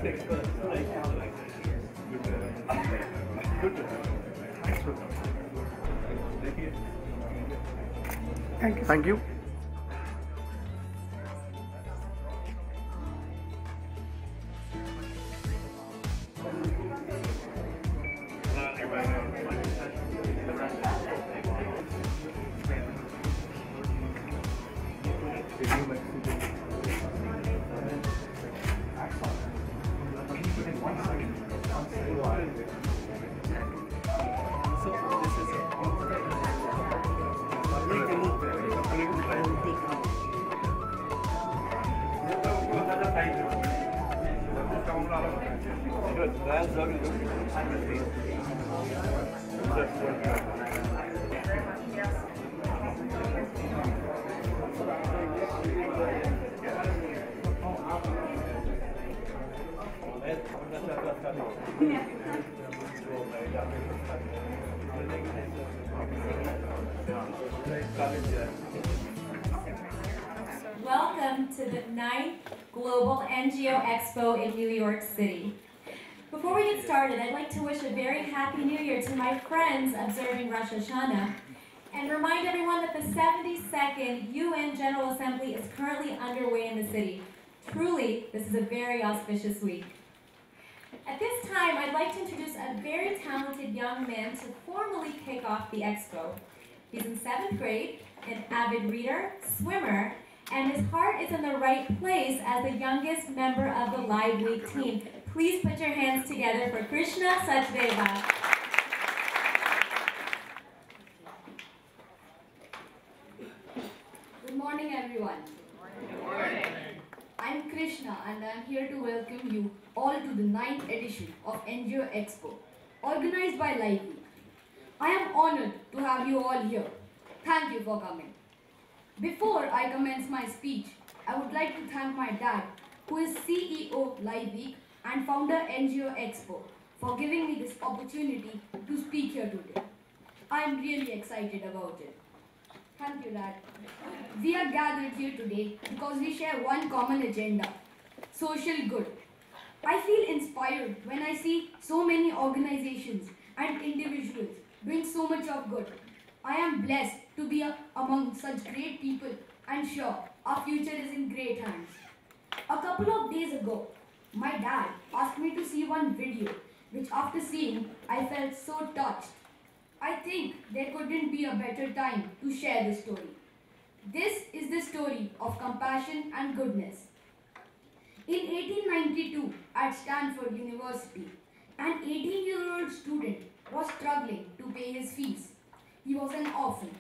Thank you. Welcome to the 9th Global NGO Expo in New York City. Before we get started, I'd like to wish a very happy New Year to my friends observing Rosh Hashanah and remind everyone that the 72nd UN General Assembly is currently underway in the city. Truly, this is a very auspicious week. At this time, I'd like to introduce a very talented young man to formally kick off the expo. He's in 7th grade, an avid reader, swimmer, and his heart is in the right place as the youngest member of the Live Week team. Please put your hands together for Krishna Sachdeva. Good morning, everyone. Good morning. I'm Krishna and I'm here to welcome you all to the 9th edition of NGO Expo, organized by Live Week. I am honored to have you all here. Thank you for coming. Before I commence my speech, I would like to thank my dad, who is CEO Live Week and founder NGO Expo, for giving me this opportunity to speak here today. I am really excited about it. Thank you, Dad. We are gathered here today because we share one common agenda, social good. I feel inspired when I see so many organizations and individuals doing so much of good. I am blessed to be among such great people and sure our future is in great hands. A couple of days ago, my dad asked me to see one video, which after seeing, I felt so touched. I think there couldn't be a better time to share the story. This is the story of compassion and goodness. In 1892, at Stanford University, an 18-year-old student was struggling to pay his fees. He was an orphan.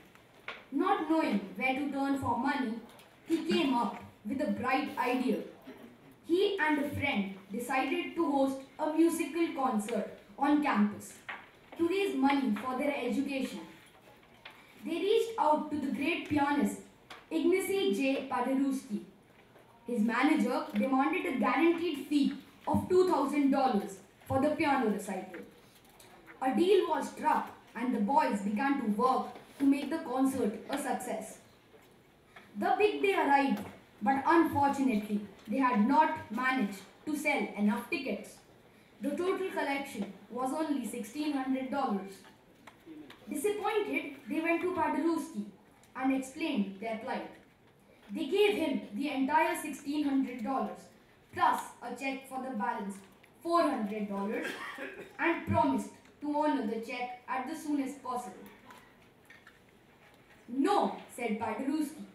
Not knowing where to turn for money, he came up with a bright idea. He and a friend decided to host a musical concert on campus to raise money for their education. They reached out to the great pianist Ignacy J. Paderewski. His manager demanded a guaranteed fee of $2,000 for the piano recital. A deal was struck and the boys began to work to make the concert a success. The big day arrived, but unfortunately, they had not managed to sell enough tickets. The total collection was only $1,600. Disappointed, they went to Paderewski and explained their plight. They gave him the entire $1,600 plus a check for the balance $400 and promised to honor the check at the soonest possible. No, said Paderewski,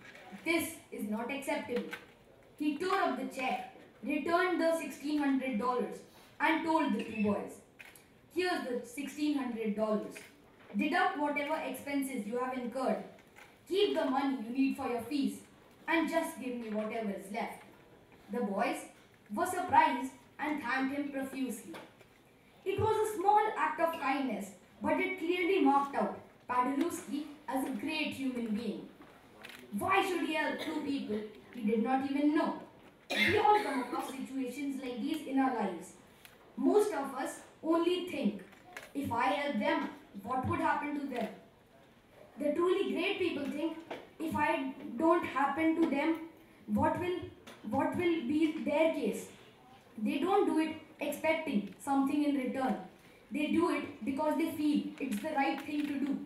this is not acceptable. He tore up the check, returned the $1,600 and told the two boys, here's the $1,600. Deduct whatever expenses you have incurred. Keep the money you need for your fees and just give me whatever is left. The boys were surprised and thanked him profusely. It was a small act of kindness, but it clearly marked out Paderewski as a great human being. Why should he help two people he did not even know? We all come across situations like these in our lives. Most of us only think, if I help them, what would happen to them? The truly great people think, if I don't happen to them, what will be their case? They don't do it expecting something in return. They do it because they feel it's the right thing to do.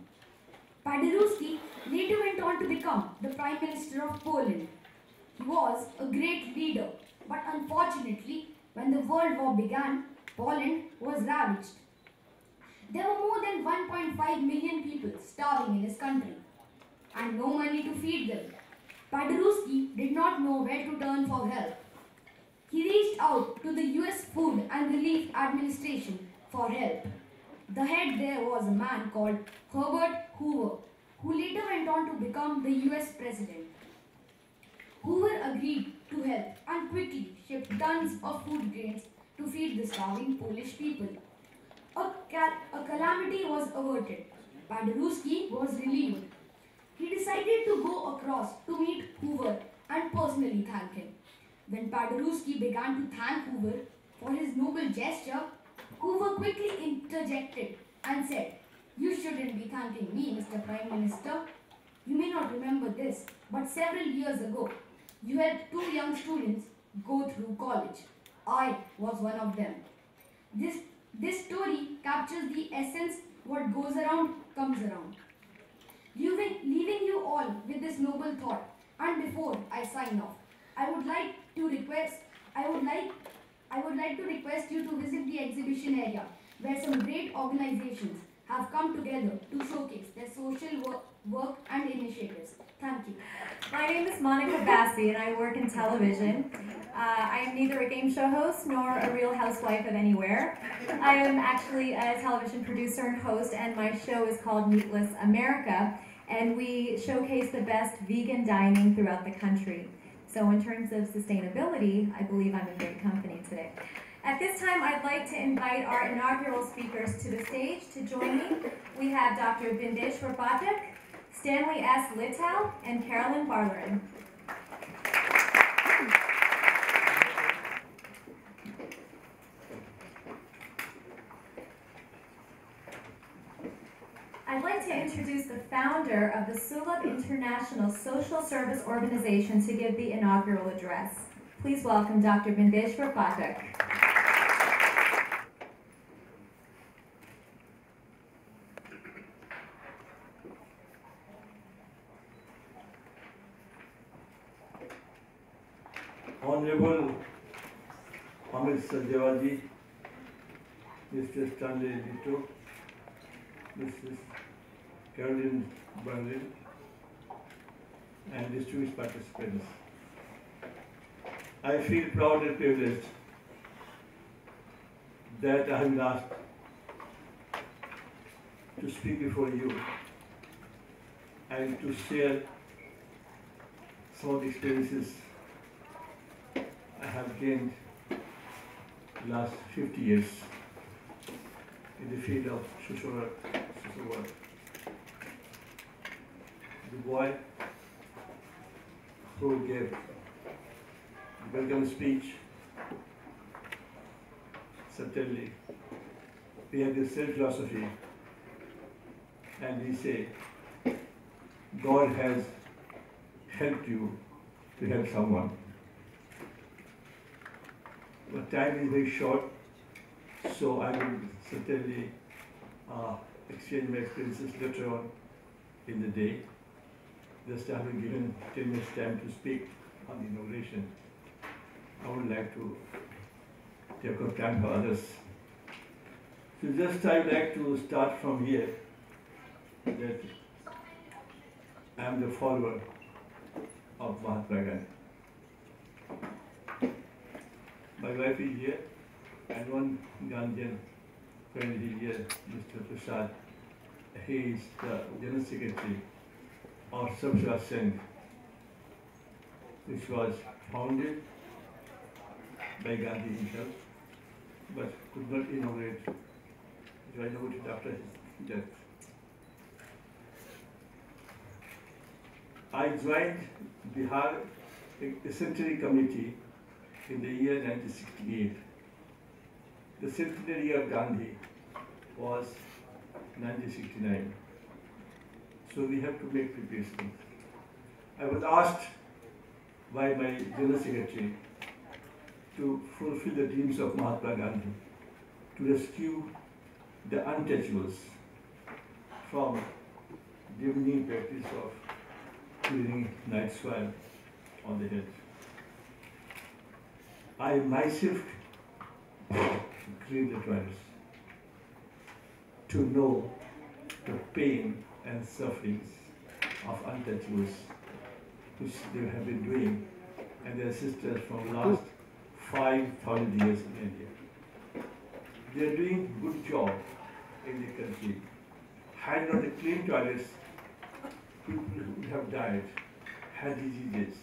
Paderewski later went on to become the Prime Minister of Poland. He was a great leader, but unfortunately, when the World War began, Poland was ravaged. There were more than 1.5 million people starving in his country, and no money to feed them. Paderewski did not know where to turn for help. He reached out to the US Food and Relief Administration for help. The head there was a man called Herbert Hoover, who later went on to become the US President. Hoover agreed to help and quickly shipped tons of food grains to feed the starving Polish people. A calamity was averted. Paderewski was relieved. He decided to go across to meet Hoover and personally thank him. When Paderewski began to thank Hoover for his noble gesture, Hoover quickly interjected and said, "You shouldn't be thanking me, Mr. Prime Minister. You may not remember this, but several years ago, you had 2 young students go through college. I was one of them." This story captures the essence: what goes around comes around. Leaving you all with this noble thought, and before I sign off, I would like to request you to visit the exhibition area, where some great organizations have come together to showcase their social work and initiatives. Thank you. My name is Monica Bassi and I work in television. I am neither a game show host nor a real housewife of anywhere. I am actually a television producer and host, and my show is called Meatless America, and we showcase the best vegan dining throughout the country. So in terms of sustainability, I believe I'm in great company today. At this time, I'd like to invite our inaugural speakers to the stage to join me. We have Dr. Bindeshwar Pathak, Stanley S. Littell, and Carolyn Barlerin. I'd like to introduce the founder of the Sulabh International Social Service Organization to give the inaugural address. Please welcome Dr. Bindeshwar Pathak. Honorable Amit Sajjawadi, Mr. Stanley Little, Mrs. Carolyn Berlin, and distinguished participants. I feel proud and privileged that I have been asked to speak before you and to share some of the experiences I have gained the last 50 years in the field of social work. The boy who gave the welcome speech, certainly we have the same philosophy, and we say God has helped you to help someone. But time is very short, so I will certainly exchange my experiences later on in the day. Just having given 10 minutes time to speak on the inauguration, I would like to take up time for others. So just I would like to start from here, that I am the follower of Mahatma Gandhi. My wife is here, and one Gandhian friend is here, Mr. Prasad. He is the General Secretary of Sabha Sangh, which was founded by Gandhi himself, but could not inaugurate. It was inaugurated after his death. I joined Bihar Centenary Committee in the year 1968. The centenary of Gandhi was 1969. So we have to make preparations. I was asked by my General Secretary to fulfill the dreams of Mahatma Gandhi, to rescue the untouchables from the evening practice of cleaning night soil on the head. I myself clean the toilets to know the pain and sufferings of untouchables which they have been doing and their sisters from last 5,000 years in India. They are doing good job in the country. Had not the clean toilets, people would have died, had diseases.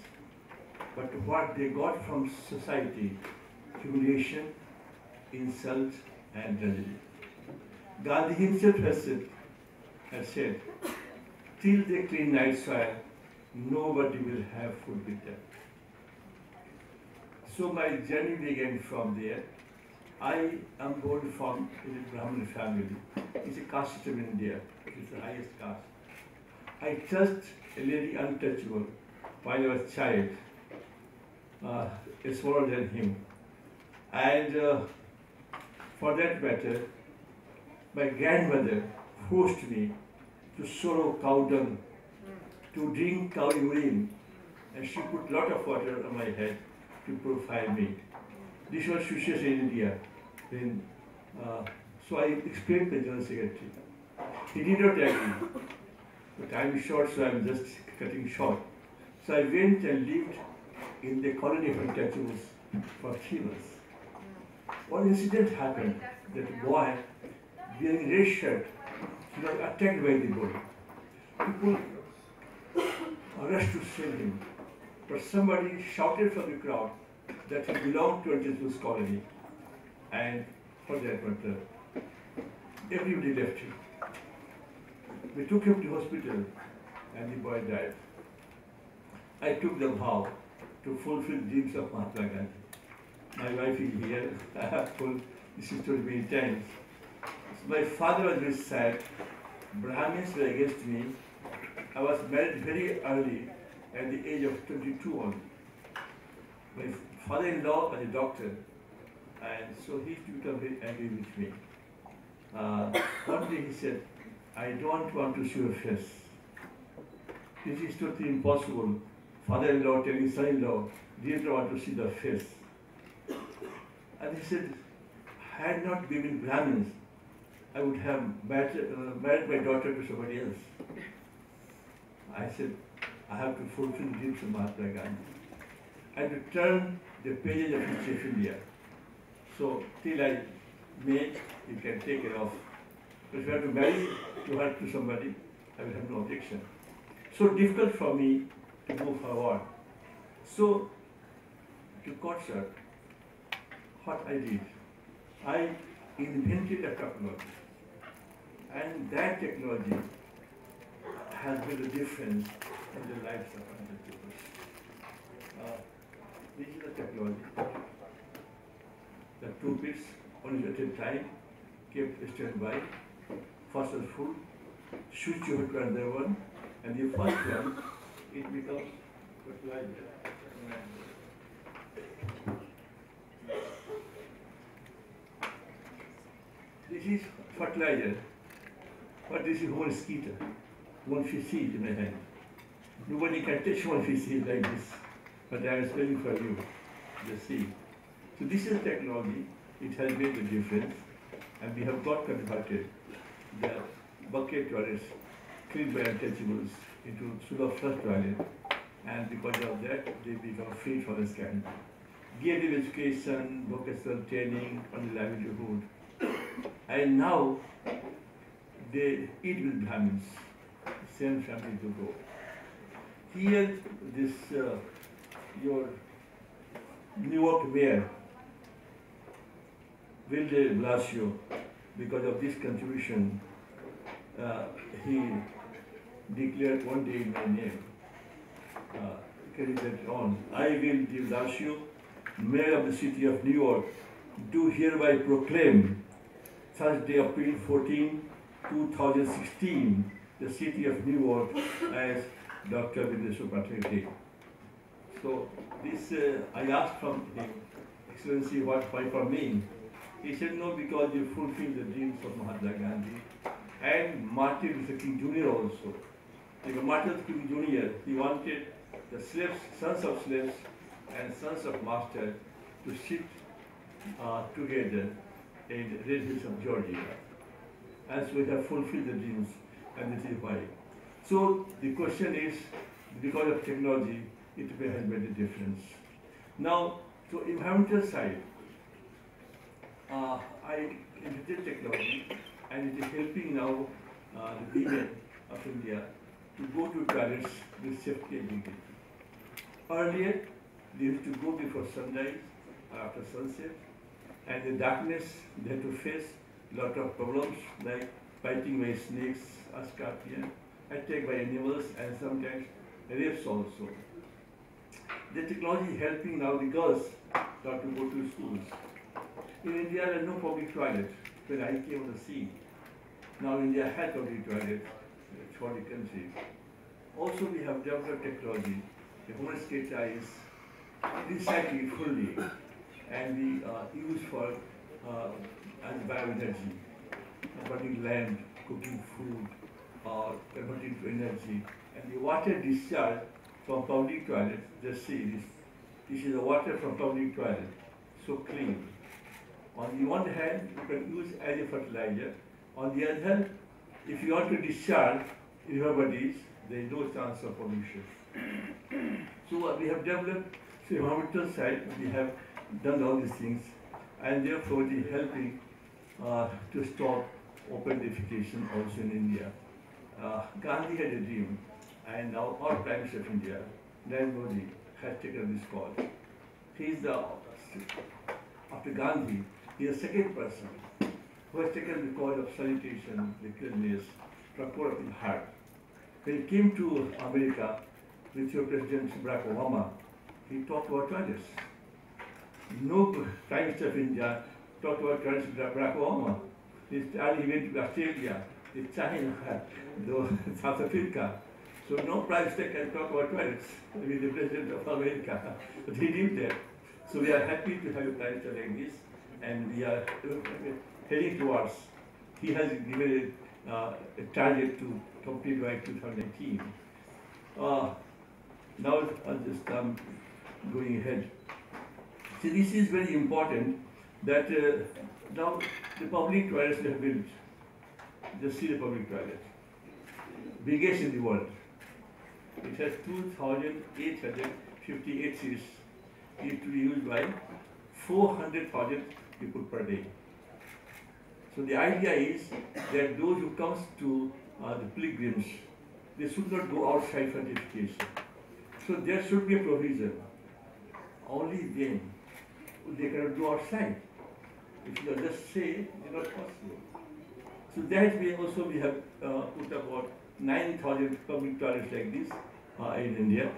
But what they got from society, humiliation, insult, and tragedy. Gandhi himself had said, till they clean night soil, nobody will have food with them. So my journey began from there. I am born from a Brahmin family. It's a caste system in India. It's the highest caste. I touched a lady untouchable while I was a child, smaller than him. And for that matter, my grandmother forced me to swallow cow dung, to drink cow urine, and she put a lot of water on my head to purify me. This was situation in India. Then, so I explained to the General Secretary. He did not agree. The time is short, so I'm just cutting short. So I went and lived in the colony of untouchables for 3 months. One incident happened that boy, wearing red shirt, he was attacked by the bull. People rushed to save him, but somebody shouted from the crowd that he belonged to untouchables colony, and for that matter, everybody left him. We took him to hospital, and the boy died. I took the vow to fulfill the dreams of Mahatma Gandhi. My wife is here. I have told this story many times. My father was very sad. Brahmins were against me. I was married very early, at the age of 22 only. My father-in-law was a doctor, and so he used to become very angry with me. One day he said, I don't want to see your face. This is totally impossible. Father-in-law telling son-in-law, didn't want to see the face. And he said, had not we been Brahmins, I would have married my daughter to somebody else. I said, I have to fulfill the dreams of Mahatma Gandhi. And to turn the pages of history of India. So till I may, you can take it off. But if I have to marry her to somebody, I will have no objection. So difficult for me to move forward. So, to cut short, what I did, I invented a technology. And that technology has made a difference in the lives of other people. This is the technology. The 2 bits, one at a time, kept standby. First was full, switch over to another one, and the first one, it becomes fertilizer. This is fertilizer, but this is whole skeeter. One fish seed in my hand. Nobody can touch one fish seed like this, but I am spelling for you, the seed. So this is technology, it has made a difference, and we have got converted the bucket toilets cleaned by untouchables into Sulabh first toilet, and because of that, they become free from the scandal. Gave them education, vocational training on the livelihood, and now they eat with Brahmins, same family to go. Here, this your New York mayor, Will de Blasio, because of this contribution, he declared one day in my name, carry that on. I, Will de Blasio, Mayor of the City of New York, do hereby proclaim Thursday, April 14, 2016, the City of New York as Dr. Bindeshwar Pathak Day. So this, I asked from him Excellency, why for me? He said, no, because you fulfill the dreams of Mahatma Gandhi and Martin Luther King Jr. also. Because Martin Luther King Jr., he wanted the slaves, sons of slaves and sons of masters to sit together in the Red Hills of Georgia. And so we have fulfilled the dreams, and this is why. So the question is, because of technology, it has made a difference. Now, so environmental side, I invented technology, and it is helping now the women of India to go to toilets with safety and dignity. Earlier, they used to go before sunrise or after sunset, and in darkness they had to face a lot of problems like biting by snakes, scorpions, attacked by animals, and sometimes rapes also. The technology is helping now the girls not to go to schools. In India, there are no public toilets when I came on the scene. Now India has public toilets for the country. Also, we have developed technology. The homeless data is recycled fully and we use for as bioenergy, converting land, cooking food, or converting to energy. And the water discharge from public toilets, just see this is the water from public toilet, so clean. On the one hand, you can use as a fertilizer. On the other hand, if you want to discharge in your bodies, there is no chance of pollution. So we have developed, so environmental side, we have done all these things, and therefore it is helping to stop open defecation also in India. Gandhi had a dream, and now our Prime Minister of India, Narendra Modi, has taken this cause. He is after Gandhi, he is the second person who has taken the cause of sanitation, the cleanliness, from core of his heart. When he came to America with your President Barack Obama, he talked about toilets. No Prime Minister of India talked about toilets with Barack Obama. He went to Australia, China, South Africa. So no Prime Minister can talk about toilets with the President of America. But he did that. So we are happy to have a Prime Minister like this, and we are heading towards. He has given a target to complete by 2019. Now I'll just going ahead. See, this is very important that now the public toilets we have built. Just see the public toilet, biggest in the world. It has 2,858 seats. It will be used by 400,000 people per day. So the idea is that those who come to the pilgrims, they should not go outside for defecation. So there should be a provision. Only then they cannot go outside. If you just say, it is not possible. So that way also we have put about 9,000 public toilets like this in India,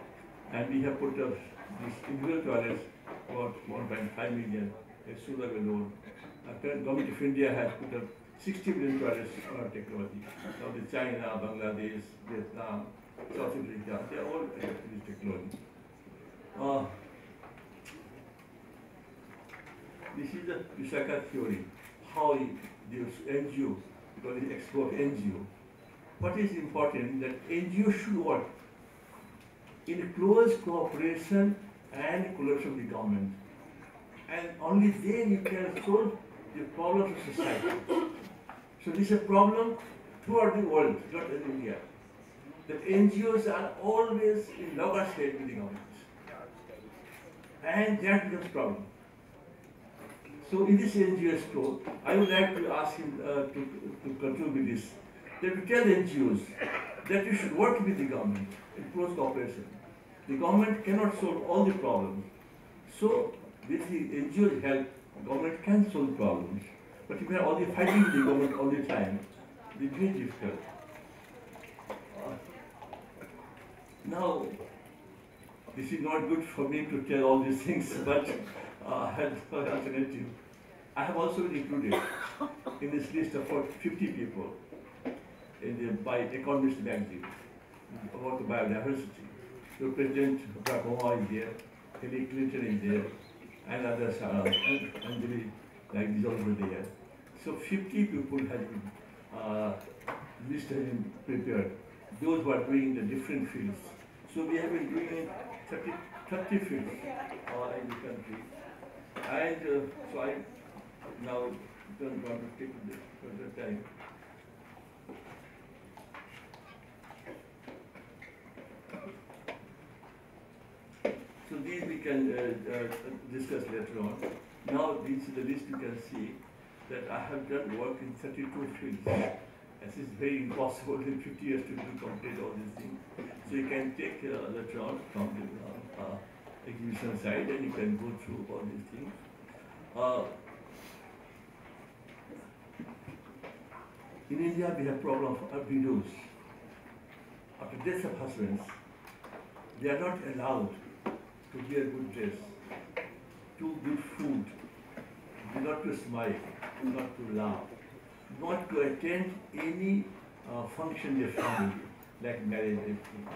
and we have put up these individual toilets about 1.5 million at Sulabh alone. The government of India has put up 60 million toilets on our technology. Now the China, Bangladesh, Vietnam, South Africa, they are all adopting this technology. This is the Visakha theory, how the NGO, because it is Expo of NGO. What is important that NGO should work in close cooperation and collaboration with the government. And only then you can solve the problems of society. So this is a problem throughout the world, not in India. That NGOs are always in loggerheads with the government. And that becomes a problem. So in this NGO Expo, I would like to ask him to conclude with this. That we tell NGOs that you should work with the government in close cooperation. The government cannot solve all the problems. So with the NGOs' help, the government can solve problems. But if we are only fighting with the government all the time, it is very difficult. Now, this is not good for me to tell all these things, but as an alternative, I have also been included in this list of about 50 people by Economist magazine about the biodiversity. So President Barack Obama is there, Hillary Clinton is there, and others are Anjali, like this over there. So 50 people have been listed and prepared. Those who are doing the different fields. So we have been doing in 30 fields in the country. And so I now don't want to take this further time. So these we can discuss later on. Now this is the list you can see that I have done work in 32 fields. This is very impossible in 50 years to complete all these things. So you can take later on from the exhibition side and you can go through all these things. In India we have problem of widows. After death of husbands, they are not allowed to wear good dress, to good food, not to smile, not to laugh, not to attend any function in their family, like marriage, everything.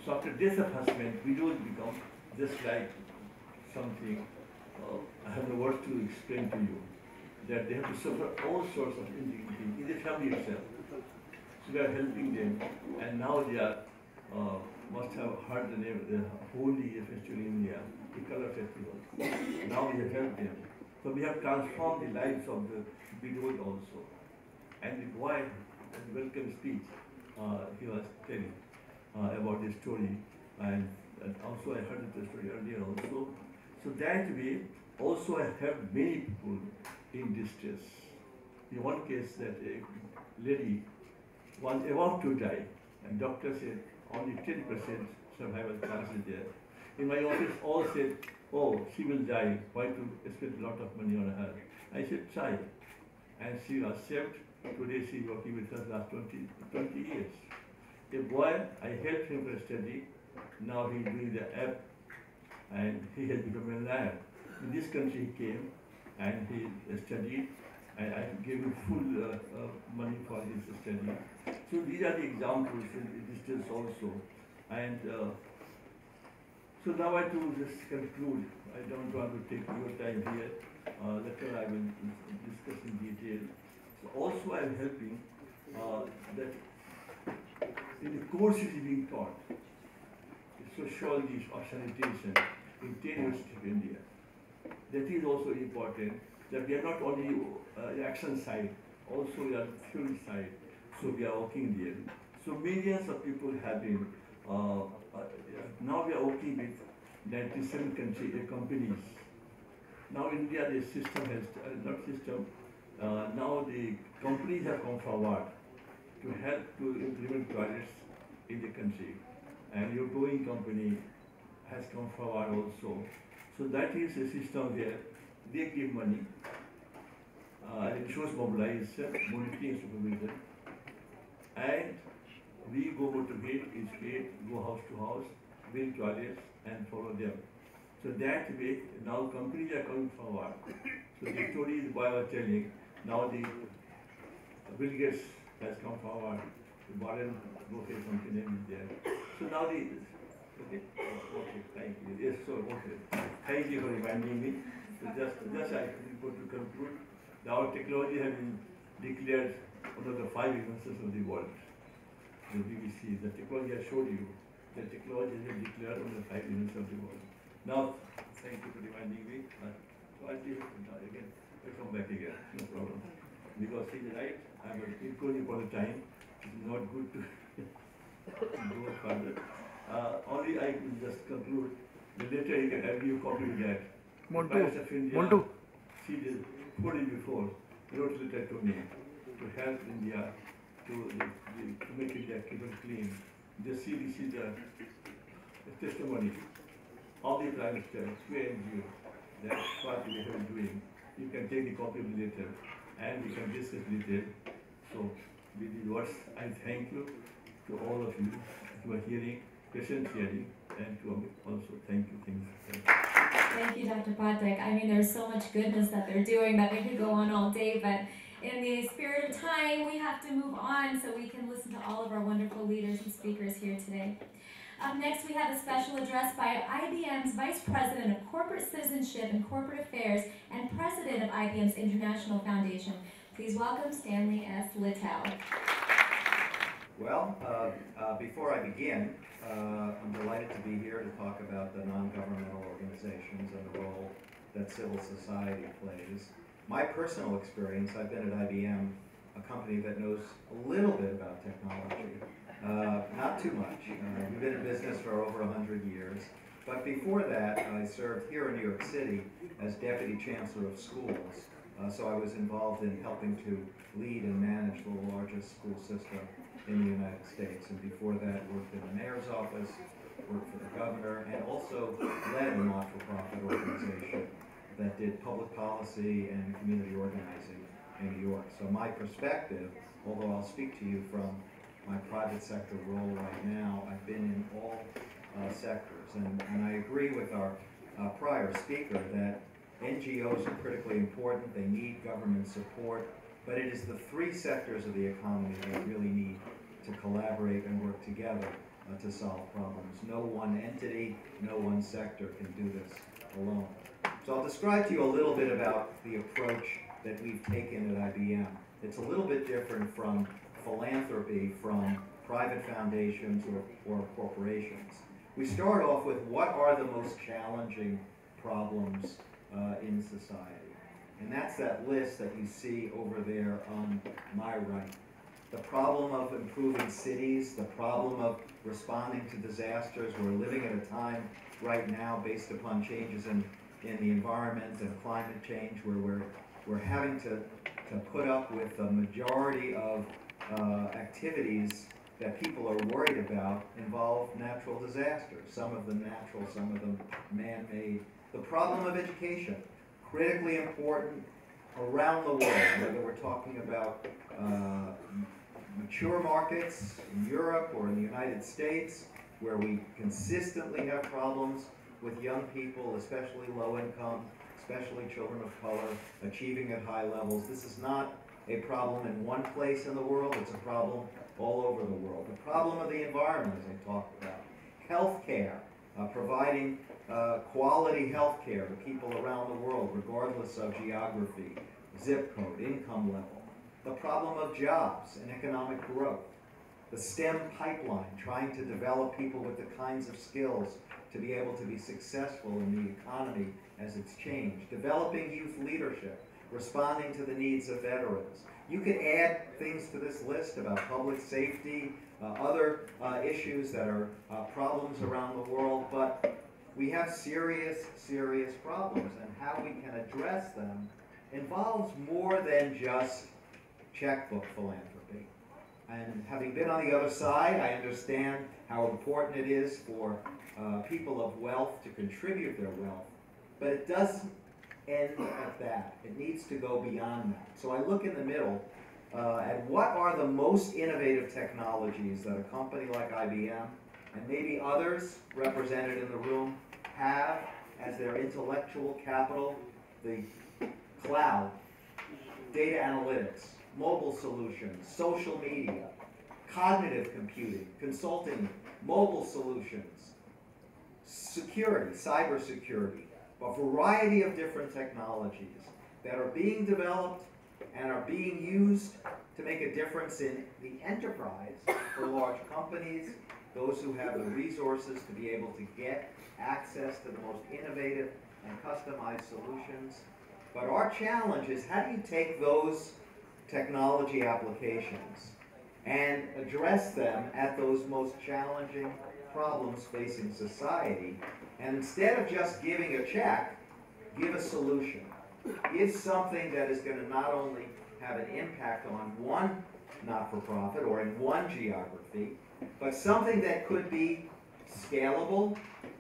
So after death of husband, widows become just like something, I have no words to explain to you, that they have to suffer all sorts of indignity in the family itself. So we are helping them, and now they are must have heard the name of the holy festival in India, the color festival. Now we have helped them. So we have transformed the lives of the widows also. And the boy, at the welcome speech, he was telling about the story, and also I heard the story earlier also. So that way, also I helped many people in distress. In one case, that a lady was about to die, and doctor said only 10% survival chances there. In my office, all said, oh, she will die, why to spend a lot of money on her? I said, try. And she was saved. Today she is working with us last 20 years. A boy, I helped him for study. Now he is doing the app, and he has become a lawyer. In this country he came, and he studied, and I gave him full money for his study. So these are the examples in distance also. And so now I to just conclude. I don't want to take your time here. Later I will discuss in detail. So also I am helping that in the courses being taught, the sociology of sanitation in 10 universities of India. That is also important, that we are not only action side, also we are theory side. So we are working there. So millions of people have been, now we are working with 97 companies. Now India, the system has, not system, now the companies have come forward to help to implement projects in the country. And your Boeing company has come forward also. So that is a system where they give money, resource mobilization, monitoring supervision, and we go to gate, inspect, go house to house, build toilets, and follow them. So that way, now companies are coming forward. So the story is why I was telling. Now the Bill Gates has come forward. The Warren Buffett something name is there. So now the okay, thank you. Yes, so okay. Thank you for reminding me. So just I want to conclude. Our technology has been declared one of the 5 inventions of the world. The BBC, the technology I showed you, the technology has been declared one of the 5 inventions of the world. Now, thank you for reminding me. So I'll leave it again. I'll come back again, no problem. Because he's right, I will keep going for the time. It's not good to go further. Only I will just conclude. The later you can have you copy that. Montu. She did 4 days before, wrote a letter to me to help India to make India keep it clean. This is the testimony of the Prime Minister to NGO. That's what we have been doing. You can take the copy of the letter and we can discuss later. So with these words, I thank you to all of you who are hearing, patient hearing, and to also thank you. Thank you, Dr. Pathak. I mean, there's so much goodness that they're doing that we could go on all day, but in the spirit of time, we have to move on so we can listen to all of our wonderful leaders and speakers here today. Up next, we have a special address by IBM's Vice President of Corporate Citizenship and Corporate Affairs and President of IBM's International Foundation. Please welcome Stanley S. Littell. Well, before I begin, I'm delighted to be here to talk about the non-governmental organizations and the role that civil society plays. My personal experience, I've been at IBM, a company that knows a little bit about technology. Not too much. We've been in business for over 100 years. But before that, I served here in New York City as Deputy Chancellor of Schools. So I was involved in helping to lead and manage the largest school system in the United States. And before that, worked in the mayor's office, worked for the governor, and also led a not-for-profit organization that did public policy and community organizing in New York. So my perspective, although I'll speak to you from my private sector role right now, I've been in all sectors. And I agree with our prior speaker that NGOs are critically important. They need government support. But it is the three sectors of the economy that really need to collaborate and work together to solve problems. No one entity, no one sector can do this alone. So I'll describe to you a little bit about the approach that we've taken at IBM. It's a little bit different from philanthropy, from private foundations or corporations. We start off with what are the most challenging problems in society. And that's that list that you see over there on my right. The problem of improving cities, the problem of responding to disasters. We're living at a time right now based upon changes in the environment and climate change where we're having to put up with the majority of activities that people are worried about involve natural disasters. Some of them natural, some of them man-made. The problem of education, critically important around the world, whether we're talking about mature markets in Europe or in the United States, where we consistently have problems with young people, especially low income, especially children of color, achieving at high levels. This is not a problem in one place in the world, it's a problem all over the world. The problem of the environment, as I talked about. Healthcare, providing quality healthcare to people around the world, regardless of geography, zip code, income level. The problem of jobs and economic growth. The STEM pipeline, trying to develop people with the kinds of skills to be able to be successful in the economy as it's changed. Developing youth leadership, responding to the needs of veterans. You could add things to this list about public safety, other issues that are problems around the world, but we have serious, serious problems, and how we can address them involves more than just checkbook philanthropy. And having been on the other side, I understand how important it is for people of wealth to contribute their wealth, but it doesn't end at that. It needs to go beyond that. So I look in the middle at what are the most innovative technologies that a company like IBM and maybe others represented in the room have as their intellectual capital. The cloud, data analytics, mobile solutions, social media, cognitive computing, consulting, mobile solutions, security, cybersecurity, a variety of different technologies that are being developed and are being used to make a difference in the enterprise for large companies, those who have the resources to be able to get access to the most innovative and customized solutions. But our challenge is, how do you take those technology applications and address them at those most challenging problems facing society, and instead of just giving a check, give a solution. Give something that is going to not only have an impact on one not-for-profit or in one geography, but something that could be scalable,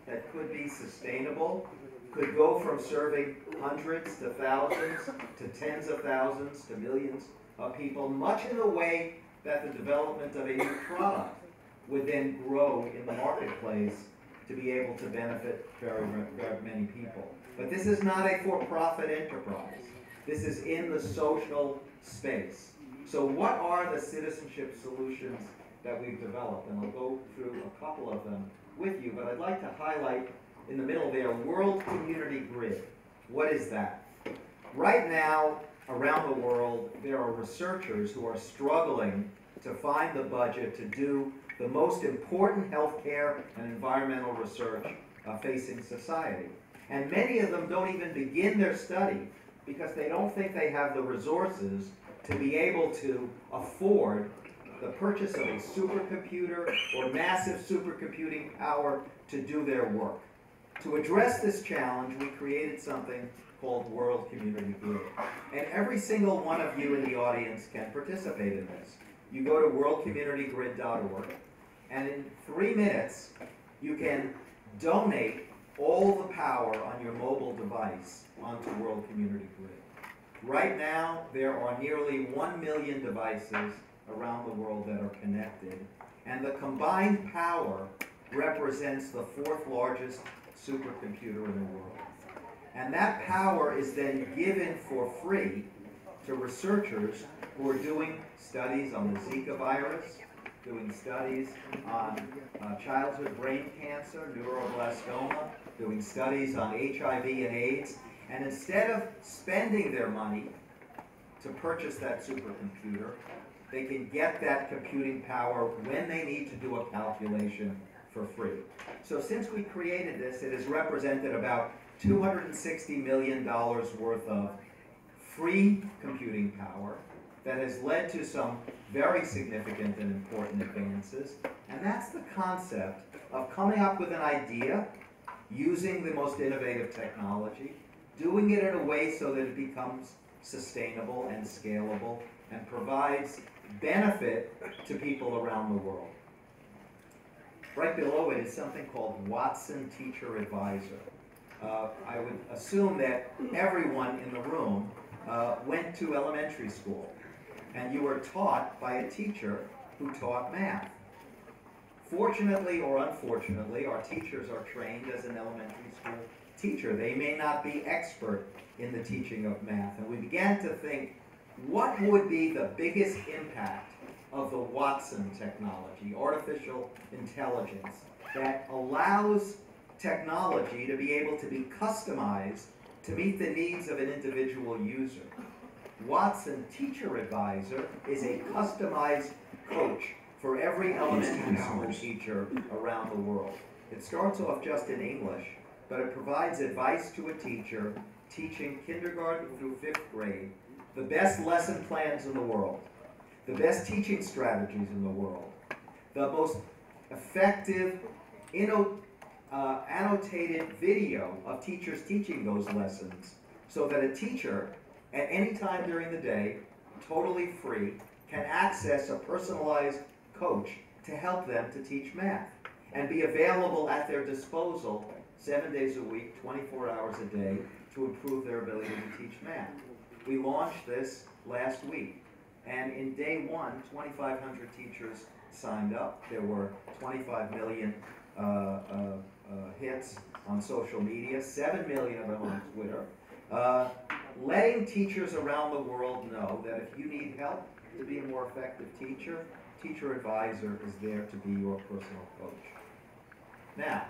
that could be sustainable, could go from serving hundreds to thousands to tens of thousands to millions of people, much in the way that the development of a new product would then grow in the marketplace to be able to benefit very, very many people. But this is not a for-profit enterprise. This is in the social space. So what are the citizenship solutions that we've developed? And I'll go through a couple of them with you, but I'd like to highlight in the middle there, World Community Grid. What is that? Right now, around the world, there are researchers who are struggling to find the budget to do the most important healthcare and environmental research facing society. And many of them don't even begin their study because they don't think they have the resources to be able to afford the purchase of a supercomputer or massive supercomputing power to do their work. To address this challenge, we created something called World Community Grid. And every single one of you in the audience can participate in this. You go to worldcommunitygrid.org, and in 3 minutes, you can donate all the power on your mobile device onto World Community Grid. Right now, there are nearly 1 million devices around the world that are connected, and the combined power represents the 4th largest supercomputer in the world. And that power is then given for free to researchers who are doing studies on the Zika virus, doing studies on childhood brain cancer, neuroblastoma, doing studies on HIV and AIDS. And instead of spending their money to purchase that supercomputer, they can get that computing power when they need to do a calculation for free. So since we created this, it has represented about $260 million worth of free computing power that has led to some very significant and important advances. And that's the concept of coming up with an idea, using the most innovative technology, doing it in a way so that it becomes sustainable and scalable and provides benefit to people around the world. Right below it is something called Watson Teacher Advisor. I would assume that everyone in the room went to elementary school, and you were taught by a teacher who taught math. Fortunately or unfortunately, our teachers are trained as an elementary school teacher. They may not be expert in the teaching of math, and we began to think, what would be the biggest impact of the Watson technology, artificial intelligence, that allows technology to be able to be customized to meet the needs of an individual user. Watson Teacher Advisor is a customized coach for every elementary school teacher around the world. It starts off just in English, but it provides advice to a teacher teaching kindergarten through 5th grade, the best lesson plans in the world, the best teaching strategies in the world, the most effective annotated video of teachers teaching those lessons, so that a teacher at any time during the day, totally free, can access a personalized coach to help them to teach math and be available at their disposal 7 days a week, 24 hours a day, to improve their ability to teach math. We launched this last week, and in day 1, 2,500 teachers signed up. There were 25 million hits on social media, 7 million of them on Twitter, letting teachers around the world know that if you need help to be a more effective teacher, Teacher Advisor is there to be your personal coach. Now,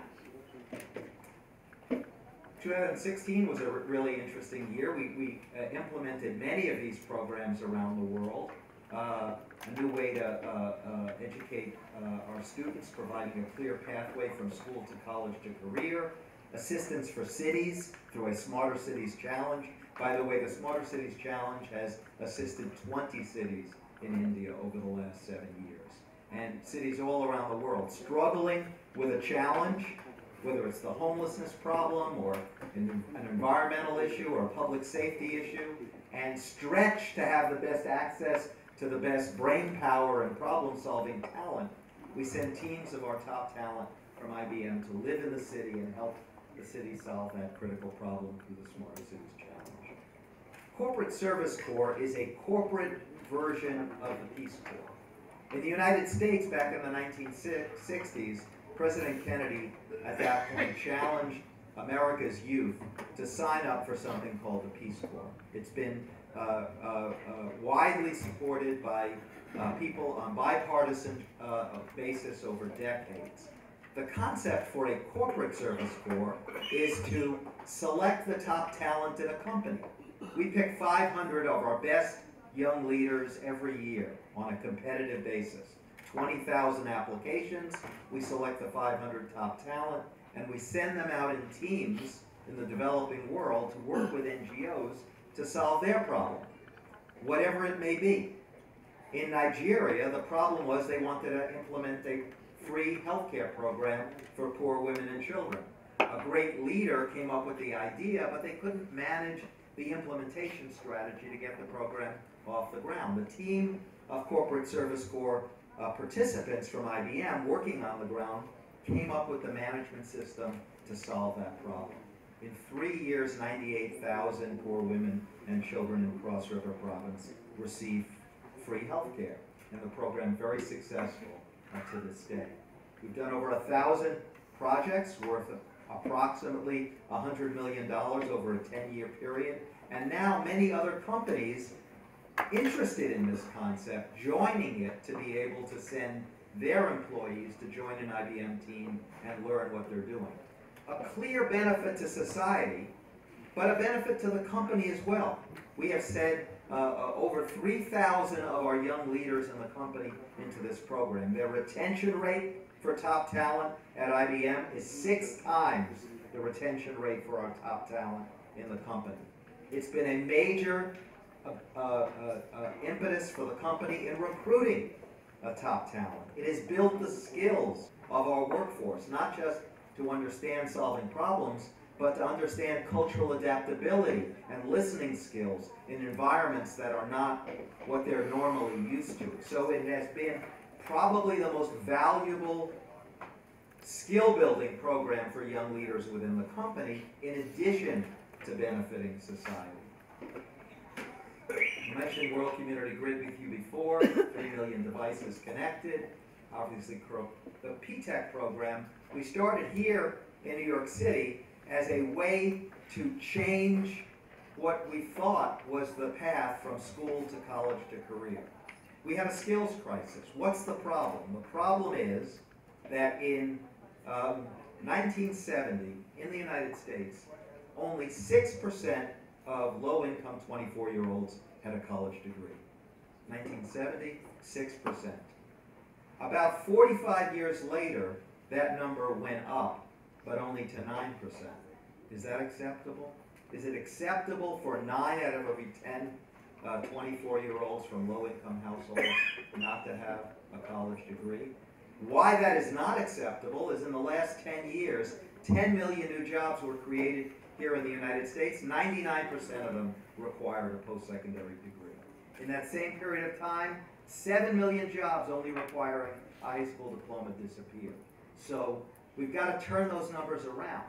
2016 was a really interesting year. We implemented many of these programs around the world. A new way to educate our students, providing a clear pathway from school to college to career, assistance for cities through a Smarter Cities Challenge. By the way, the Smarter Cities Challenge has assisted 20 cities in India over the last 7 years. And cities all around the world struggling with a challenge, whether it's the homelessness problem or an environmental issue or a public safety issue, and stretch to have the best access to the best brain power and problem-solving talent. We send teams of our top talent from IBM to live in the city and help the city solve that critical problem through the Smarter Cities Challenge. Corporate Service Corps is a corporate version of the Peace Corps. In the United States, back in the 1960s, President Kennedy, at that point, challenged America's youth to sign up for something called the Peace Corps. It's been widely supported by people on bipartisan basis over decades. The concept for a corporate service corps is to select the top talent in a company. We pick 500 of our best young leaders every year on a competitive basis. 20,000 applications, we select the 500 top talent, and we send them out in teams in the developing world to work with NGOs to solve their problem, whatever it may be. In Nigeria, the problem was they wanted to implement a free healthcare program for poor women and children. A great leader came up with the idea, but they couldn't manage the implementation strategy to get the program off the ground. The team of corporate service corps participants from IBM working on the ground came up with the management system to solve that problem. In 3 years, 98,000 poor women and children in Cross River Province received free health care, and the program very successful to this day. We've done over 1,000 projects worth approximately $100 million over a 10-year period, and now many other companies interested in this concept, joining it to be able to send their employees to join an IBM team and learn what they're doing. A clear benefit to society, but a benefit to the company as well. We have sent over 3,000 of our young leaders in the company into this program. Their retention rate for top talent at IBM is 6 times the retention rate for our top talent in the company. It's been a major impetus for the company in recruiting top talent. It has built the skills of our workforce, not just to understand solving problems, but to understand cultural adaptability and listening skills in environments that are not what they're normally used to. So it has been probably the most valuable skill-building program for young leaders within the company, in addition to benefiting society. I mentioned World Community Grid with you before, 3 million devices connected. Obviously, the PTEC program, we started here in New York City as a way to change what we thought was the path from school to college to career. We have a skills crisis. What's the problem? The problem is that in 1970, in the United States, only 6% of low-income 24-year-olds had a college degree. 1970, 6%. About 45 years later, that number went up, but only to 9%. Is that acceptable? Is it acceptable for 9 out of every 10 24-year-olds from low-income households not to have a college degree? Why that is not acceptable is in the last 10 years, 10 million new jobs were created here in the United States. 99% of them required a post-secondary degree. In that same period of time, 7 million jobs only requiring a high school diploma disappeared. So we've got to turn those numbers around.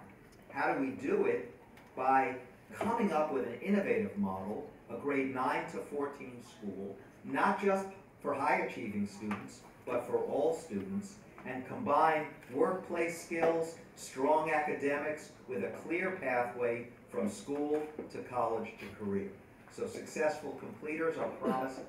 How do we do it? By coming up with an innovative model, a grade 9 to 14 school, not just for high-achieving students, but for all students, and combine workplace skills, strong academics, with a clear pathway from school to college to career. So successful completers are promised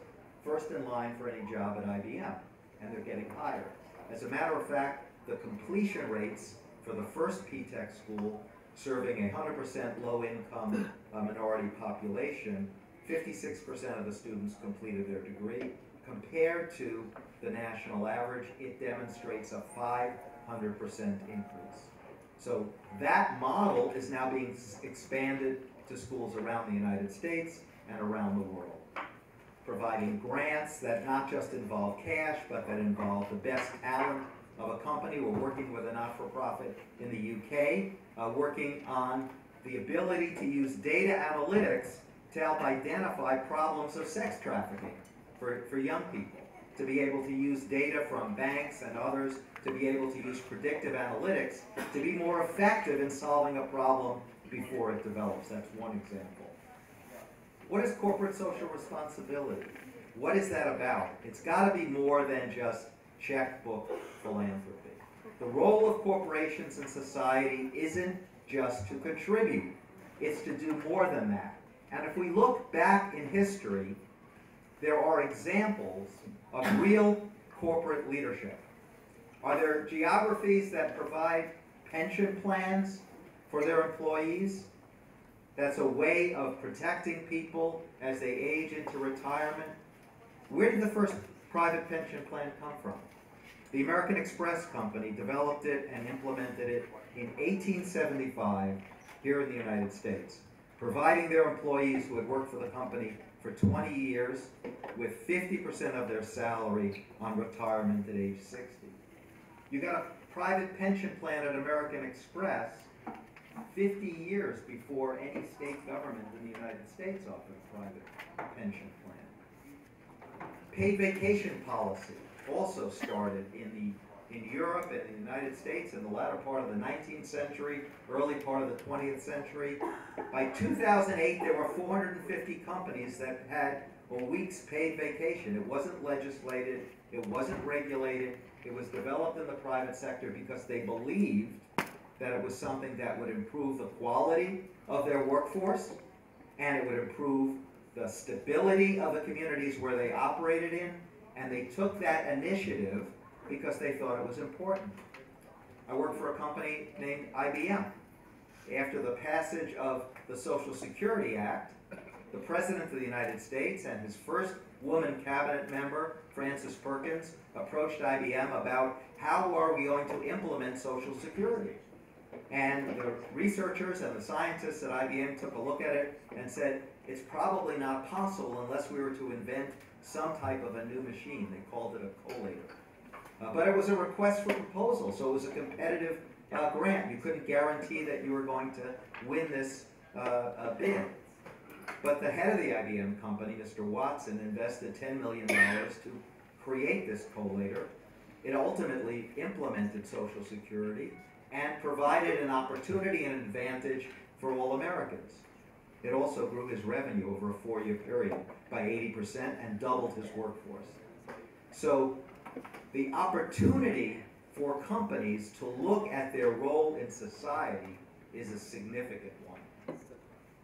first in line for any job at IBM, and they're getting hired. As a matter of fact, the completion rates for the first PTEC school, serving a 100% low-income minority population, 56% of the students completed their degree. Compared to the national average, it demonstrates a 500% increase. So that model is now being expanded to schools around the United States and around the world, providing grants that not just involve cash, but that involve the best talent of a company. We're working with a not-for-profit in the UK, working on the ability to use data analytics to help identify problems of sex trafficking for young people, to be able to use data from banks and others, to be able to use predictive analytics, to be more effective in solving a problem before it develops. That's one example. What is corporate social responsibility? What is that about? It's got to be more than just checkbook philanthropy. The role of corporations in society isn't just to contribute. It's to do more than that. And if we look back in history, there are examples of real corporate leadership. Are there geographies that provide pension plans for their employees? That's a way of protecting people as they age into retirement. Where did the first private pension plan come from? The American Express Company developed it and implemented it in 1875 here in the United States, providing their employees who had worked for the company for 20 years with 50% of their salary on retirement at age 60. You got a private pension plan at American Express 50 years before any state government in the United States offered a private pension plan. Paid vacation policy also started in Europe and the United States in the latter part of the 19th century, early part of the 20th century. By 2008, there were 450 companies that had a week's paid vacation. It wasn't legislated, it wasn't regulated, it was developed in the private sector because they believed that it was something that would improve the quality of their workforce, and it would improve the stability of the communities where they operated in, and they took that initiative because they thought it was important. I worked for a company named IBM. After the passage of the Social Security Act, the President of the United States and his first woman cabinet member, Frances Perkins, approached IBM about how are we going to implement Social Security. And the researchers and the scientists at IBM took a look at it and said, it's probably not possible unless we were to invent some type of a new machine. They called it a collator. But it was a request for proposal, so it was a competitive grant. You couldn't guarantee that you were going to win this bid. But the head of the IBM company, Mr. Watson, invested $10 million to create this collator. It ultimately implemented Social Security and provided an opportunity and advantage for all Americans. It also grew his revenue over a 4-year period by 80% and doubled his workforce. So the opportunity for companies to look at their role in society is a significant one.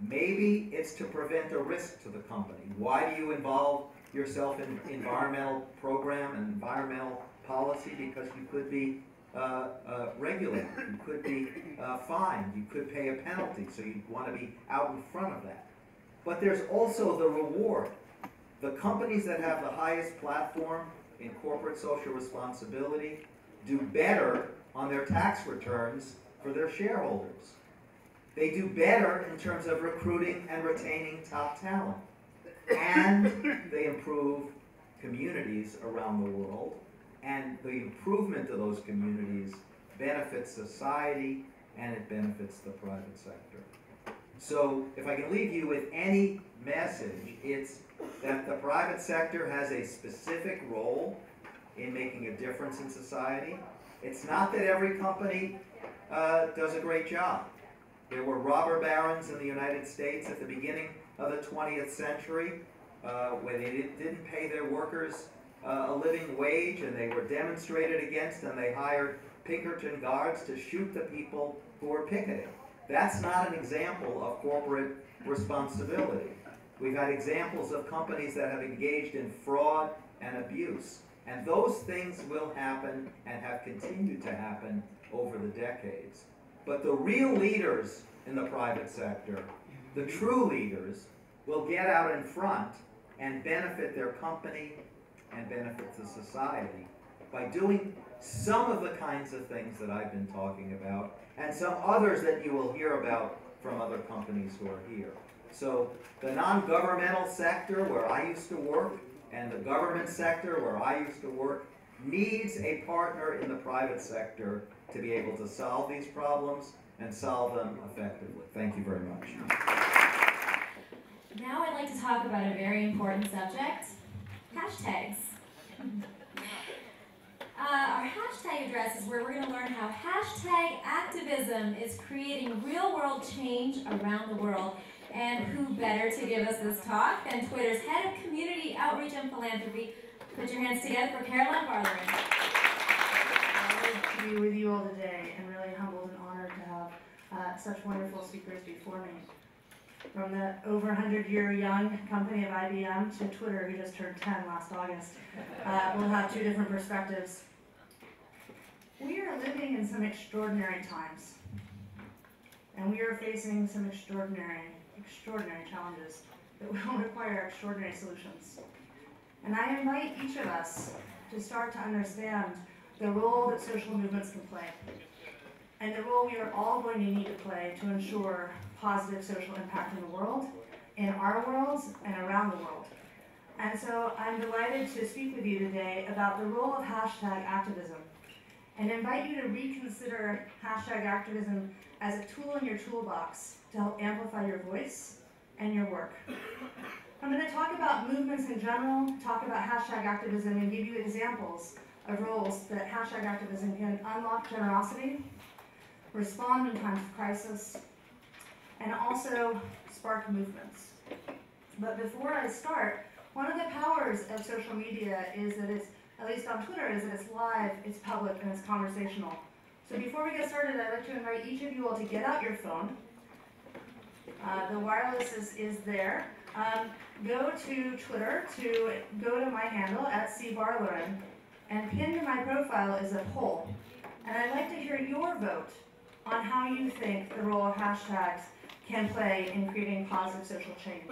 Maybe it's to prevent a risk to the company. Why do you involve yourself in environmental program and environmental policy? Because you could be regulated, you could be fined, you could pay a penalty, so you'd want to be out in front of that. But there's also the reward. The companies that have the highest platform in corporate social responsibility do better on their tax returns for their shareholders. They do better in terms of recruiting and retaining top talent. And they improve communities around the world. And the improvement of those communities benefits society and it benefits the private sector. So if I can leave you with any message, it's that the private sector has a specific role in making a difference in society. It's not that every company does a great job. There were robber barons in the United States at the beginning of the 20th century where they didn't pay their workers a living wage, and they were demonstrated against, and they hired Pinkerton guards to shoot the people who were picketing. That's not an example of corporate responsibility. We've had examples of companies that have engaged in fraud and abuse, and those things will happen and have continued to happen over the decades. But the real leaders in the private sector, the true leaders, will get out in front and benefit their company and benefit the society by doing some of the kinds of things that I've been talking about and some others that you will hear about from other companies who are here. So the non-governmental sector where I used to work and the government sector where I used to work needs a partner in the private sector to be able to solve these problems and solve them effectively. Thank you very much. Now I'd like to talk about a very important subject, hashtags. Our hashtag address is where we're going to learn how hashtag activism is creating real-world change around the world. And who better to give us this talk than Twitter's head of community outreach and philanthropy. Put your hands together for Caroline Barlerin. To be with you all today, and really humbled and honored to have such wonderful speakers before me. from the over 100-year young company of IBM to Twitter, who just turned 10 last August. We'll have two different perspectives. We are living in some extraordinary times, and we are facing some extraordinary challenges that will require extraordinary solutions. And I invite each of us to start to understand the role that social movements can play, and the role we are all going to need to play to ensure positive social impact in the world, in our worlds, and around the world. And so I'm delighted to speak with you today about the role of hashtag activism, and invite you to reconsider hashtag activism as a tool in your toolbox to help amplify your voice and your work. I'm going to talk about movements in general, talk about hashtag activism, and give you examples of roles that hashtag activism can unlock generosity, respond in times of crisis, and also spark movements. But before I start, one of the powers of social media is that it's, at least on Twitter, is that it's live, it's public, and it's conversational. So before we get started, I'd like to invite each of you all to get out your phone. The wireless is there. Go to Twitter, go to my handle, @cbarloren, and pinned to my profile is a poll. And I'd like to hear your vote on how you think the role of hashtags can play in creating positive social change.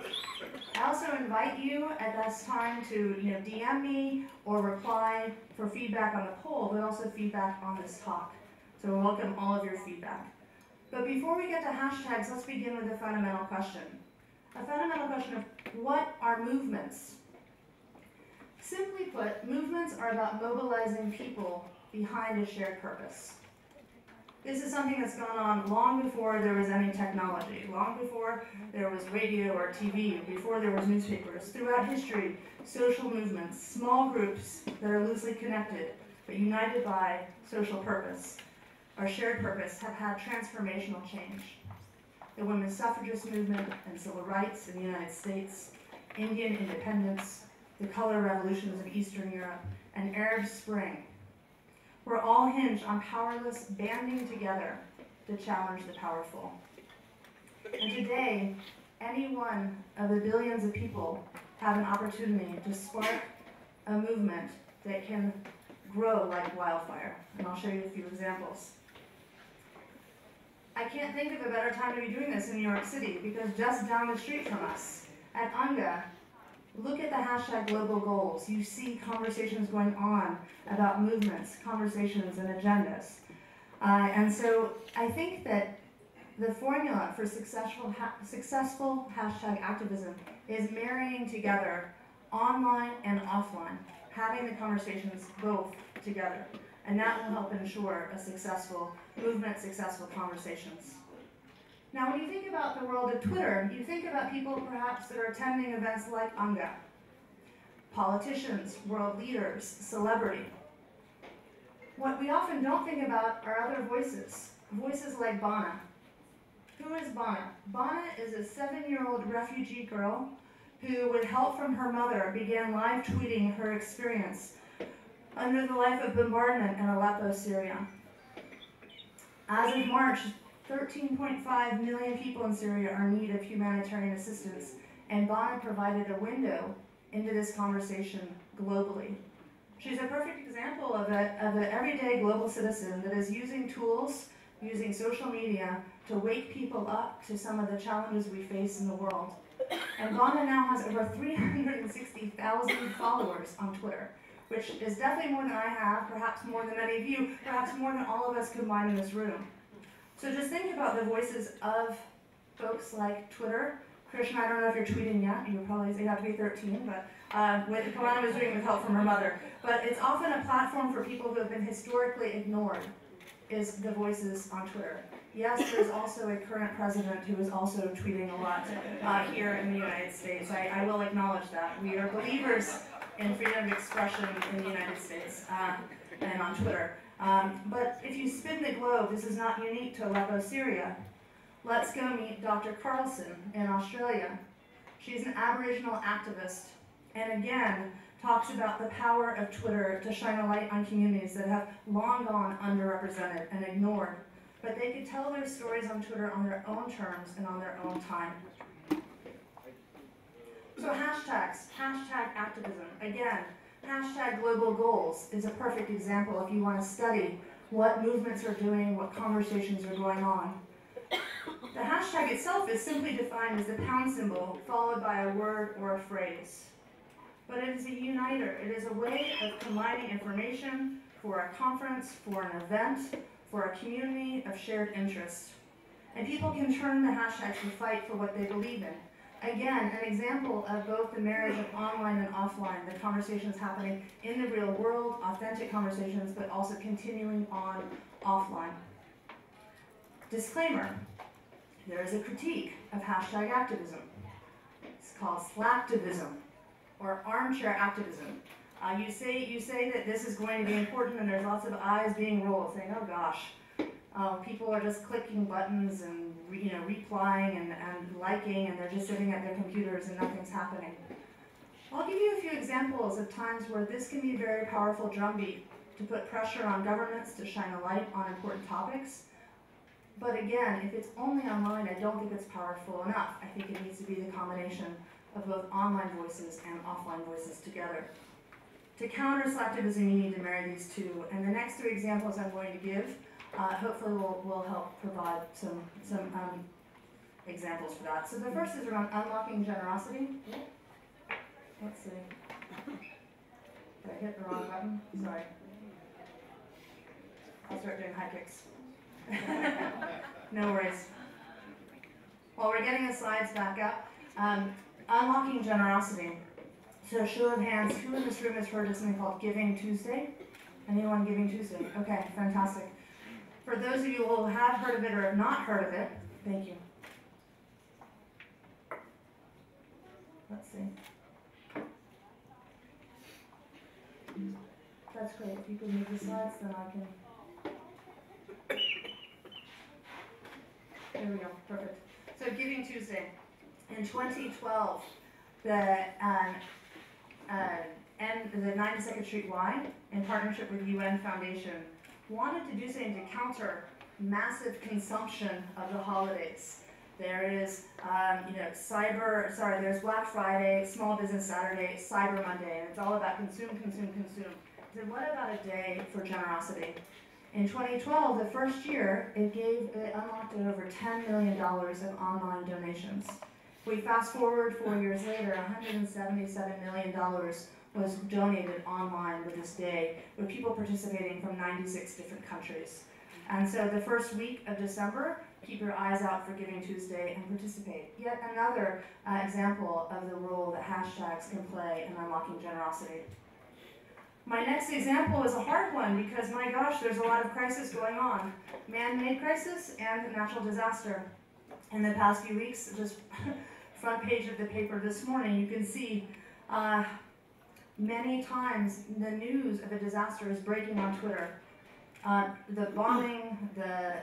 I also invite you at this time to DM me or reply for feedback on the poll, but also feedback on this talk. So we welcome all of your feedback. But before we get to hashtags, let's begin with a fundamental question. A fundamental question of what are movements? Simply put, movements are about mobilizing people behind a shared purpose. This is something that's gone on long before there was any technology, long before there was radio or TV, before there was newspapers. Throughout history, social movements, small groups that are loosely connected but united by social purpose, or shared purpose, have had transformational change. The women's suffragist movement and civil rights in the United States, Indian independence, the color revolutions of Eastern Europe, and Arab Spring were all hinged on powerless banding together to challenge the powerful. And today, any one of the billions of people have an opportunity to spark a movement that can grow like wildfire. And I'll show you a few examples. I can't think of a better time to be doing this in New York City, because just down the street from us, at UNGA, look at the hashtag global goals. You see conversations going on about movements, conversations, and agendas. And so I think that the formula for successful hashtag activism is marrying together online and offline, having the conversations both together. And that will help ensure a successful movement, successful conversations. Now, when you think about the world of Twitter, you think about people perhaps that are attending events like UNGA, politicians, world leaders, celebrity. What we often don't think about are other voices, voices like Bana. Who is Bana? Bana is a 7-year-old refugee girl who, with help from her mother, began live tweeting her experience under the life of bombardment in Aleppo, Syria. As of March, 13.5 million people in Syria are in need of humanitarian assistance, and Bana provided a window into this conversation globally. She's a perfect example of an everyday global citizen that is using tools, using social media to wake people up to some of the challenges we face in the world. And Bana now has over 360,000 followers on Twitter, which is definitely more than I have, perhaps more than many of you, perhaps more than all of us combined in this room. So just think about the voices of folks like Twitter. Krishna, I don't know if you're tweeting yet. You have to be 13, but what Kalana was doing with help from her mother. But it's often a platform for people who have been historically ignored, is the voices on Twitter. Yes, there's also a current president who is also tweeting a lot here in the United States. I will acknowledge that. We are believers in freedom of expression in the United States and on Twitter. But if you spin the globe, this is not unique to Aleppo, Syria. Let's go meet Dr. Carlson in Australia. She's an Aboriginal activist, and again, talks about the power of Twitter to shine a light on communities that have long gone underrepresented and ignored. But they could tell their stories on Twitter on their own terms and on their own time. So hashtags, hashtag activism. Again, hashtag global goals is a perfect example if you want to study what movements are doing, what conversations are going on. The hashtag itself is simply defined as the pound symbol followed by a word or a phrase. But it is a uniter. It is a way of combining information for a conference, for an event, for a community of shared interests. And people can turn to hashtags to fight for what they believe in. Again, an example of both the marriage of online and offline, the conversations happening in the real world, authentic conversations, but also continuing on offline. Disclaimer, there is a critique of hashtag activism. It's called slacktivism, or armchair activism. You say that this is going to be important and there's lots of eyes being rolled, saying, oh gosh, people are just clicking buttons and replying and liking, and they're just sitting at their computers and nothing's happening. I'll give you a few examples of times where this can be a very powerful drumbeat to put pressure on governments to shine a light on important topics. But again, if it's only online, I don't think it's powerful enough. I think it needs to be the combination of both online voices and offline voices together. To counter slacktivism, you need to marry these two. And the next three examples I'm going to give hopefully will help provide some examples for that. So the first is around unlocking generosity. Let's see. Did I hit the wrong button? Sorry. I'll start doing high kicks. No worries. While we're getting the slides back up, unlocking generosity. So show of hands, who in this room has heard of something called Giving Tuesday? Anyone Giving Tuesday? Okay, fantastic. For those of you who have heard of it or have not heard of it, thank you. Let's see. That's great. If you can move the slides, then I can. There we go. Perfect. So Giving Tuesday. In 2012, the 92nd Street Y, in partnership with UN Foundation, wanted to do something to counter massive consumption of the holidays. There is, there's Black Friday, Small Business Saturday, Cyber Monday, and it's all about consume, consume, consume. So what about a day for generosity? In 2012, the first year, it unlocked over $10 million in online donations. We fast forward 4 years later, $177 million was donated online with this day, with people participating from 96 different countries. And so the first week of December, keep your eyes out for Giving Tuesday and participate. Yet another example of the role that hashtags can play in unlocking generosity. My next example is a hard one because, my gosh, there's a lot of crisis going on. Man-made crisis and natural disaster. In the past few weeks, just front page of the paper this morning, you can see many times the news of a disaster is breaking on Twitter. The bombing, the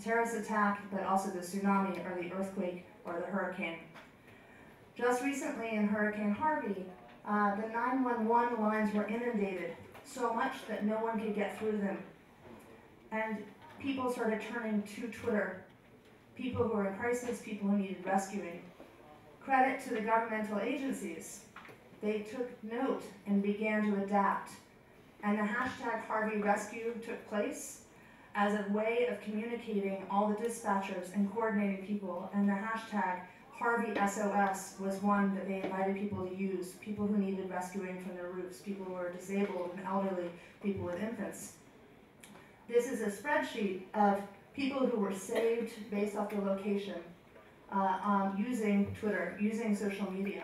terrorist attack, but also the tsunami or the earthquake or the hurricane. Just recently in Hurricane Harvey, the 911 lines were inundated so much that no one could get through them. And people started turning to Twitter. People who were in crisis, people who needed rescuing. Credit to the governmental agencies. They took note and began to adapt. And the hashtag Harvey Rescue took place as a way of communicating all the dispatchers and coordinating people. And the hashtag Harvey SOS was one that they invited people to use, people who needed rescuing from their roofs, people who were disabled and elderly, people with infants. This is a spreadsheet of people who were saved based off the location, using Twitter, using social media.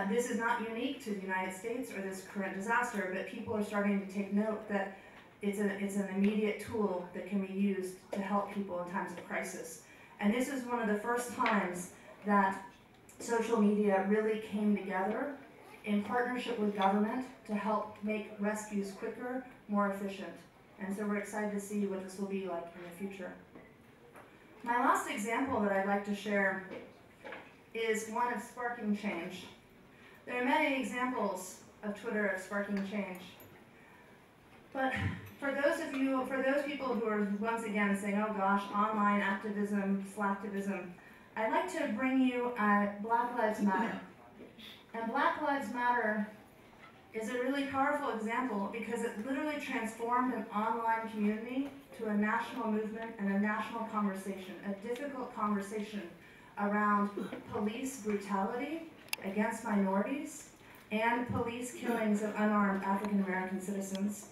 This is not unique to the United States or this current disaster, but people are starting to take note that it's an immediate tool that can be used to help people in times of crisis. And this is one of the first times that social media really came together in partnership with government to help make rescues quicker, more efficient. And so we're excited to see what this will be like in the future. My last example that I'd like to share is one of sparking change. There are many examples of Twitter sparking change. But for those people who are once again saying, oh gosh, online activism, slacktivism, I'd like to bring you Black Lives Matter. And Black Lives Matter is a really powerful example because it literally transformed an online community to a national movement and a national conversation, a difficult conversation around police brutality against minorities and police killings of unarmed African American citizens.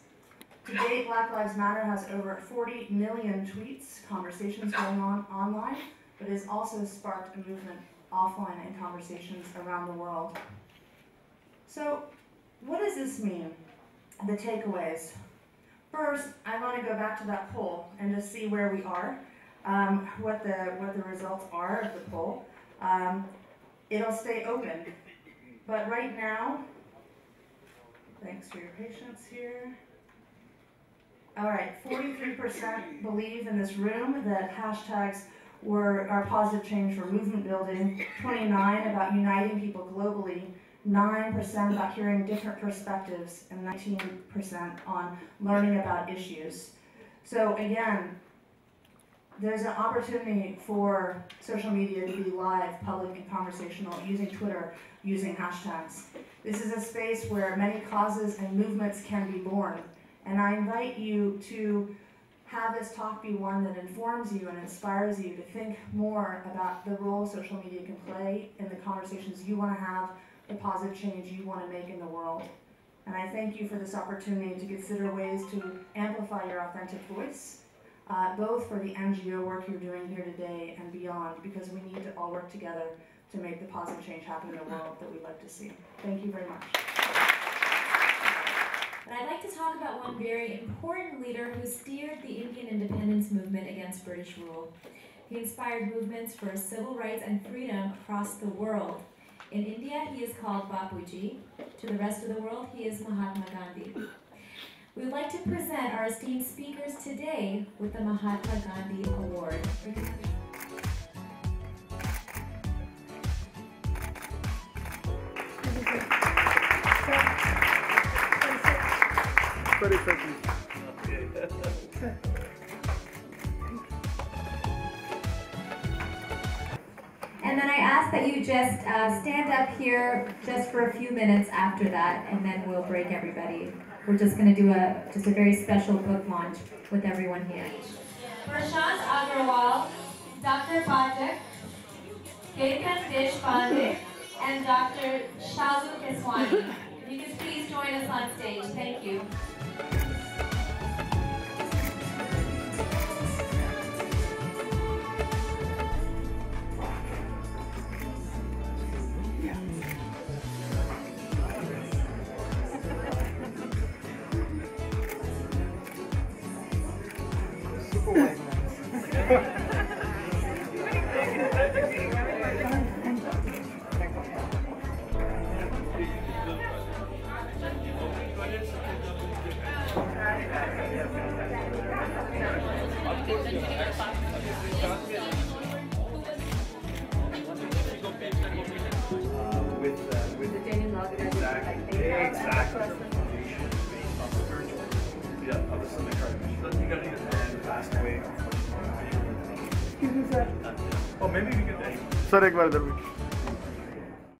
To date, Black Lives Matter has over 40 million tweets, conversations going on online, but has also sparked a movement offline in conversations around the world. So, what does this mean? The takeaways. First, I want to go back to that poll and just see where we are, what the results are of the poll. It'll stay open, but right now, thanks for your patience here. All right, 43% believe in this room that hashtags are positive change for movement building, 29% about uniting people globally, 9% about hearing different perspectives, and 19% on learning about issues. So again, there's an opportunity for social media to be live, public, and conversational, using Twitter, using hashtags. This is a space where many causes and movements can be born. And I invite you to have this talk be one that informs you and inspires you to think more about the role social media can play in the conversations you want to have, the positive change you want to make in the world. And I thank you for this opportunity to consider ways to amplify your authentic voice, both for the NGO work you're doing here today and beyond, because we need to all work together to make the positive change happen in the world that we'd like to see. Thank you very much. But I'd like to talk about one very important leader who steered the Indian independence movement against British rule. He inspired movements for civil rights and freedom across the world. In India, he is called Bapuji. To the rest of the world, he is Mahatma Gandhi. We would like to present our esteemed speakers today with the Mahatma Gandhi Award. Very friendly. And then I ask that you just stand up here just for a few minutes after that, and then we'll break everybody. We're just going to do a very special book launch with everyone here. Prashant Agrawal, Dr. Pathak, Bindeshwar, and Dr. Sulabh Keswani. If you could please join us on stage. Thank you. Sir एक बार इधर भी